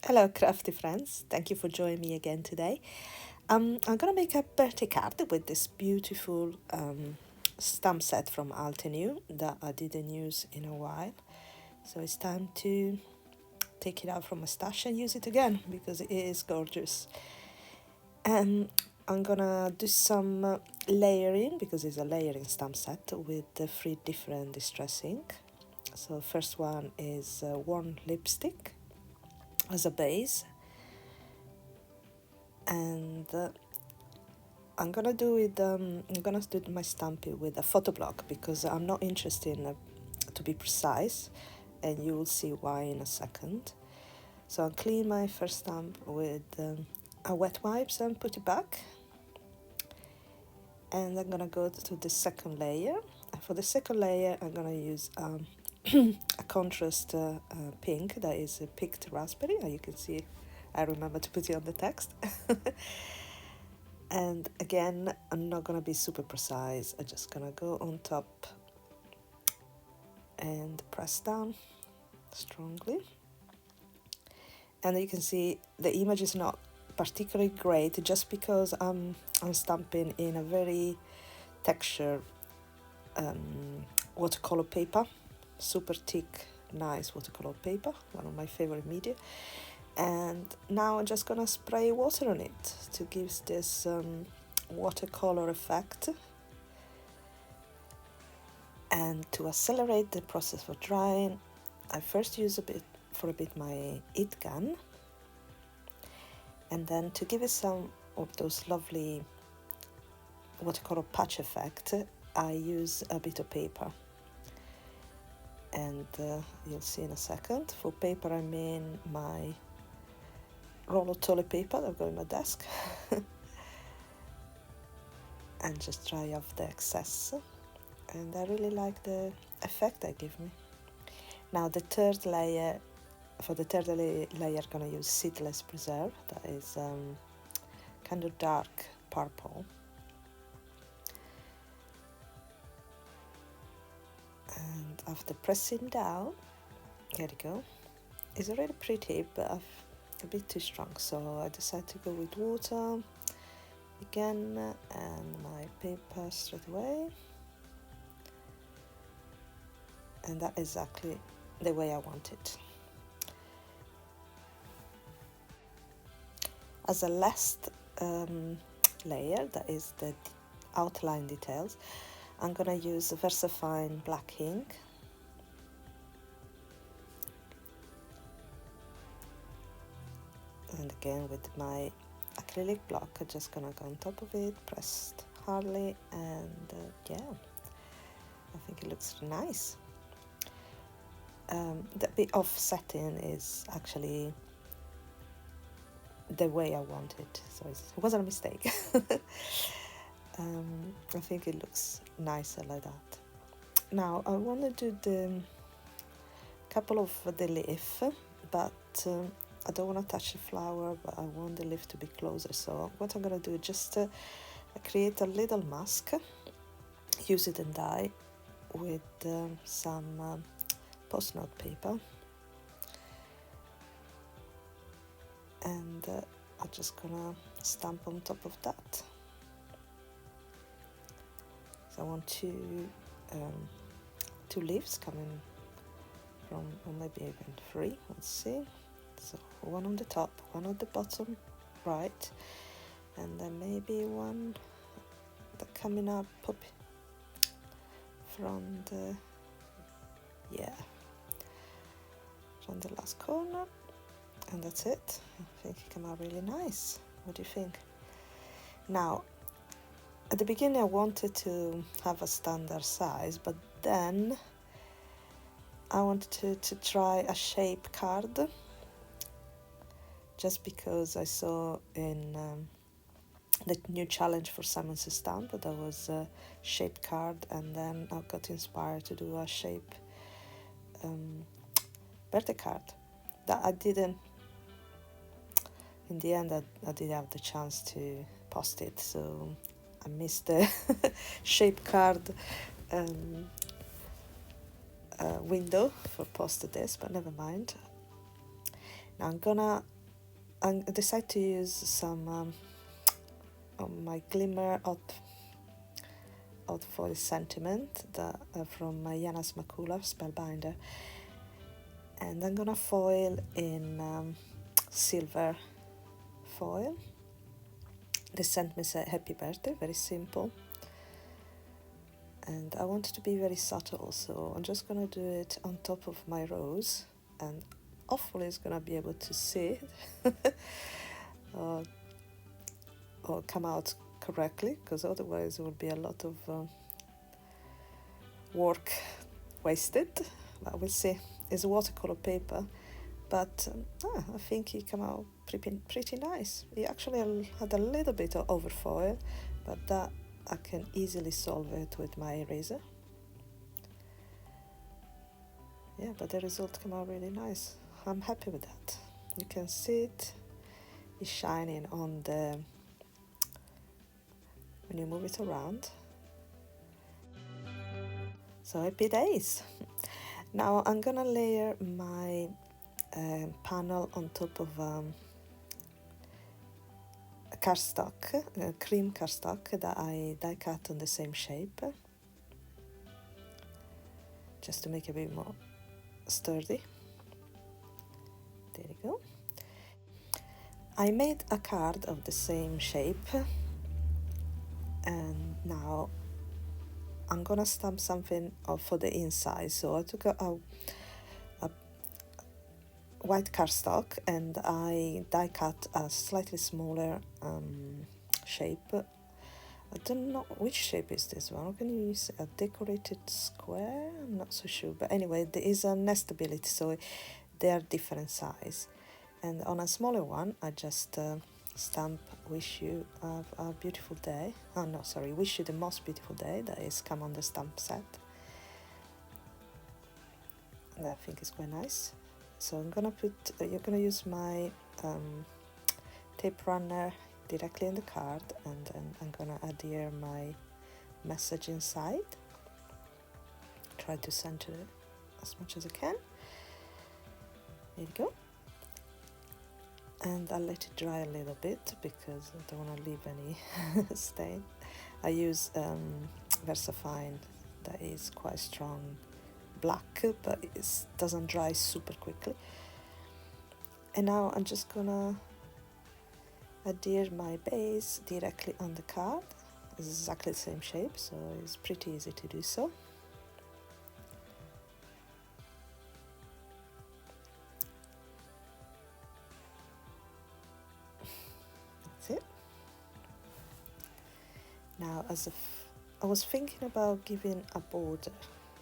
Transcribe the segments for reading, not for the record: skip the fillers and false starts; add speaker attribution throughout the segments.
Speaker 1: Hello, crafty friends. Thank you for joining me again today. I'm gonna make a birthday card with this beautiful stamp set from ALTENEW that I didn't use in a while. So it's time to take it out from my stash and use it again because it is gorgeous. And I'm gonna do some layering because it's a layering stamp set with the 3 different distress ink. So first one is warm lipstick as a base, and I'm gonna do my stamping with a photo block because I'm not interested in to be precise, and you will see why in a second. So I'll clean my first stamp with a wet wipes and put it back, and I'm gonna go to the second layer. And for the second layer I'm gonna use a contrast pink that is a picked raspberry, and you can see I remember to put it on the text. And again, I'm not gonna be super precise. I'm just gonna go on top and press down strongly. And you can see the image is not particularly great just because I'm stamping in a very textured watercolor paper, super thick, nice watercolor paper, one of my favorite media. And now I'm just gonna spray water on it to give this watercolor effect. And to accelerate the process for drying, I first use a bit my heat gun, and then to give it some of those lovely watercolor patch effect, I use a bit of paper. And you'll see in a second. For paper I mean my roll of toilet paper that I've got in my desk. And just dry off the excess, and I really like the effect they give me. Now the third layer, for the third layer I'm gonna use Seedless Preserve, that is kind of dark purple. And after pressing down, there you go. It's already pretty, but a bit too strong, so I decided to go with water again and my paper straight away, and that's exactly the way I want it. As a last layer, that is the outline details, I'm gonna use VersaFine black ink. And again with my acrylic block, I'm just gonna go on top of it, pressed hardly, and yeah, I think it looks nice. The bit of setting is actually the way I want it, so it wasn't a mistake. I think it looks nicer like that. Now I want to do the couple of the leaf, but I don't want to touch the flower, but I want the leaf to be closer. So what I'm gonna do is just create a little mask, use it and dye with some post-note paper, and I'm just gonna stamp on top of that. So I want two leaves coming from, or maybe even 3, let's see. So one on the top, one on the bottom right, and then maybe one that coming up from the, yeah, from the last corner, and that's it. I think it came out really nice. What do you think? Now, at the beginning I wanted to have a standard size, but then I wanted to try a shape card, just because I saw in the new challenge for Simon Says Stamp that was a shape card, and then I got inspired to do a shape birthday card that I didn't, in the end I didn't have the chance to post it, so I missed the shape card window for posting this, but never mind. Now I'm gonna I decided to use some of my Glimmer Hot Foil Sentiment from Janas Makula Spellbinder, and I'm gonna foil in silver foil. They sent me a happy birthday, very simple, and I want it to be very subtle, so I'm just gonna do it on top of my rose, and hopefully it's gonna be able to see it or come out correctly, because otherwise it would be a lot of work wasted. But we'll see. It's watercolor paper, but I think he came out pretty nice. He actually had a little bit of overfoil, but that I can easily solve it with my eraser. Yeah, but the result came out really nice. I'm happy with that. You can see it. It's shining on the when you move it around. So happy days. Now I'm gonna layer my panel on top of cardstock, cream cardstock that I die cut on the same shape, just to make it a bit more sturdy. There you go. I made a card of the same shape, and now I'm gonna stamp something for the inside. So I took a white cardstock and I die cut a slightly smaller shape. I don't know which shape is this one. Can you use a decorated square? I'm not so sure, but anyway, there is a nestability, so they are different size. And on a smaller one, I just stamp "Wish you a beautiful day." Oh no, sorry, "Wish you the most beautiful day." That is come on the stamp set. And I think it's quite nice. So I'm gonna put. You're gonna use my tape runner directly in the card, and then I'm gonna adhere my message inside. Try to center it as much as I can. There you go. And I'll let it dry a little bit because I don't want to leave any stain. I use Versafine, that is quite strong black, but it doesn't dry super quickly. And now I'm just gonna adhere my base directly on the card. It's exactly the same shape, so it's pretty easy to do so. That's it. Now, I was thinking about giving a border,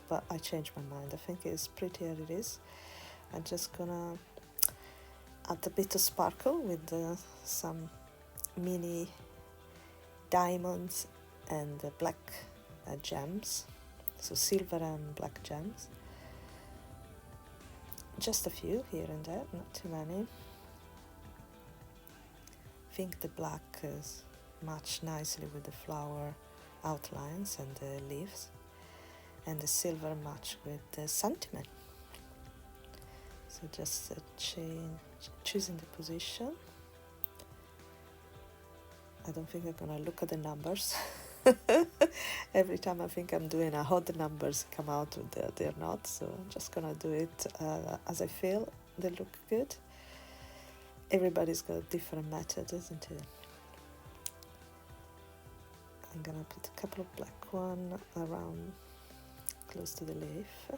Speaker 1: but I changed my mind. I think it's pretty as it is. I'm just gonna add a bit of sparkle with some mini diamonds and black gems, so silver and black gems. Just a few here and there, not too many. I think the black is match nicely with the flower outlines and the leaves, and the silver match with the sentiment. So just choosing the position. I don't think I'm gonna look at the numbers. Every time I think I'm doing a odd numbers come out, they're not, so I'm just gonna do it as I feel they look good. Everybody's got a different method, isn't it? I'm gonna put a couple of black one around close to the leaf.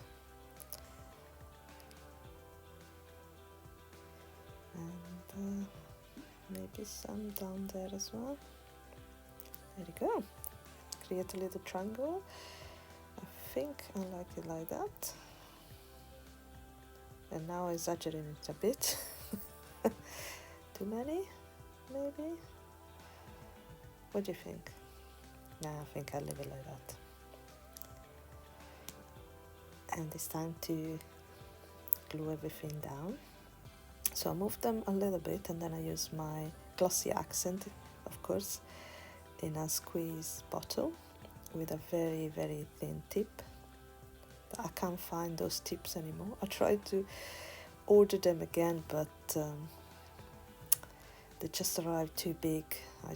Speaker 1: And maybe some down there as well. There you go. Create a little triangle. I think I like it like that. And now exaggerating it a bit. Too many, maybe? What do you think? No, I think I'll leave it like that. And it's time to glue everything down. So I move them a little bit, and then I use my glossy accent, of course, in a squeeze bottle with a very, very thin tip. But I can't find those tips anymore. I tried to order them again, but They just arrived too big. I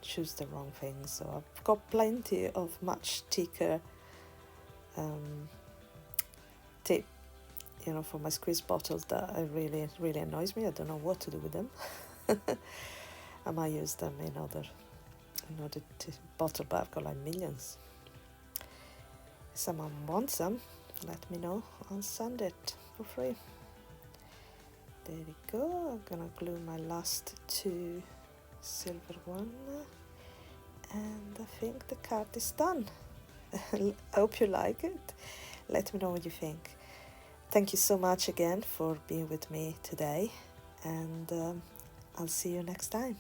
Speaker 1: choose the wrong thing, so I've got plenty of much thicker tip, you know, for my squeeze bottles that really annoys me. I don't know what to do with them. I might use them in other bottle, but I've got like millions. If someone wants some, let me know. I'll send it for free. There we go. I'm gonna glue my last 2 silver one, and I think the card is done. I hope you like it. Let me know what you think. Thank you so much again for being with me today, and I'll see you next time.